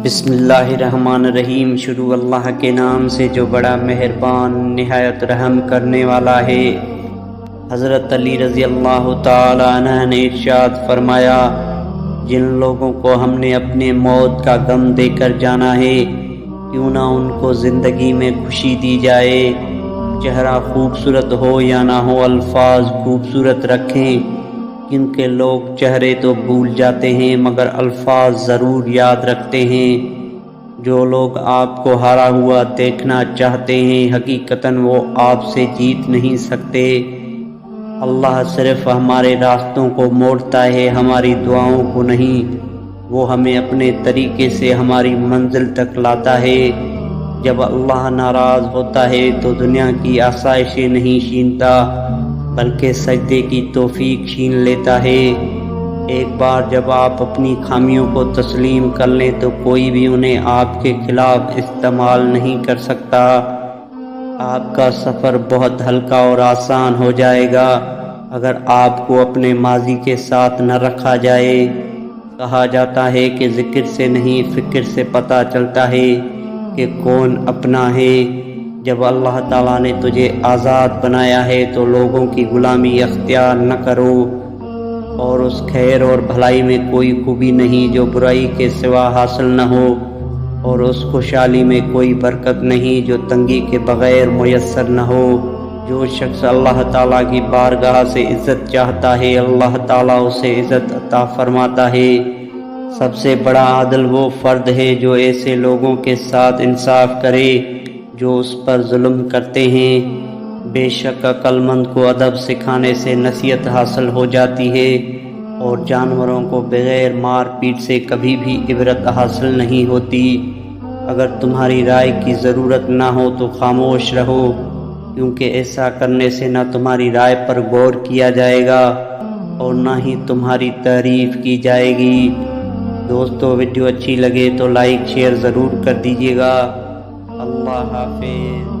بسم اللہ الرحمن الرحیم۔ شروع اللہ کے نام سے جو بڑا مہربان نہایت رحم کرنے والا ہے۔ حضرت علی رضی اللہ تعالی عنہ نے ارشاد فرمایا، جن لوگوں کو ہم نے اپنے موت کا غم دے کر جانا ہے، کیوں نہ ان کو زندگی میں خوشی دی جائے۔ چہرہ خوبصورت ہو یا نہ ہو، الفاظ خوبصورت رکھیں، کیونکہ لوگ چہرے تو بھول جاتے ہیں مگر الفاظ ضرور یاد رکھتے ہیں۔ جو لوگ آپ کو ہارا ہوا دیکھنا چاہتے ہیں، حقیقتاً وہ آپ سے جیت نہیں سکتے۔ اللہ صرف ہمارے راستوں کو موڑتا ہے، ہماری دعاؤں کو نہیں۔ وہ ہمیں اپنے طریقے سے ہماری منزل تک لاتا ہے۔ جب اللہ ناراض ہوتا ہے تو دنیا کی آسائشیں نہیں چھینتا، بلکہ سجدے کی توفیق چھین لیتا ہے۔ ایک بار جب آپ اپنی خامیوں کو تسلیم کر لیں تو کوئی بھی انہیں آپ کے خلاف استعمال نہیں کر سکتا۔ آپ کا سفر بہت ہلکا اور آسان ہو جائے گا اگر آپ کو اپنے ماضی کے ساتھ نہ رکھا جائے۔ کہا جاتا ہے کہ ذکر سے نہیں فکر سے پتہ چلتا ہے کہ کون اپنا ہے۔ جب اللہ تعالیٰ نے تجھے آزاد بنایا ہے تو لوگوں کی غلامی اختیار نہ کرو، اور اس خیر اور بھلائی میں کوئی خوبی نہیں جو برائی کے سوا حاصل نہ ہو، اور اس خوشحالی میں کوئی برکت نہیں جو تنگی کے بغیر میسر نہ ہو۔ جو شخص اللہ تعالیٰ کی بارگاہ سے عزت چاہتا ہے، اللہ تعالیٰ اسے عزت عطا فرماتا ہے۔ سب سے بڑا عادل وہ فرد ہے جو ایسے لوگوں کے ساتھ انصاف کرے جو اس پر ظلم کرتے ہیں۔ بے شک عقل مند کو ادب سکھانے سے نصیحت حاصل ہو جاتی ہے، اور جانوروں کو بغیر مار پیٹ سے کبھی بھی عبرت حاصل نہیں ہوتی۔ اگر تمہاری رائے کی ضرورت نہ ہو تو خاموش رہو، کیونکہ ایسا کرنے سے نہ تمہاری رائے پر غور کیا جائے گا اور نہ ہی تمہاری تعریف کی جائے گی۔ دوستو، ویڈیو اچھی لگے تو لائک شیئر ضرور کر دیجیے گا۔ اللہ حافظ۔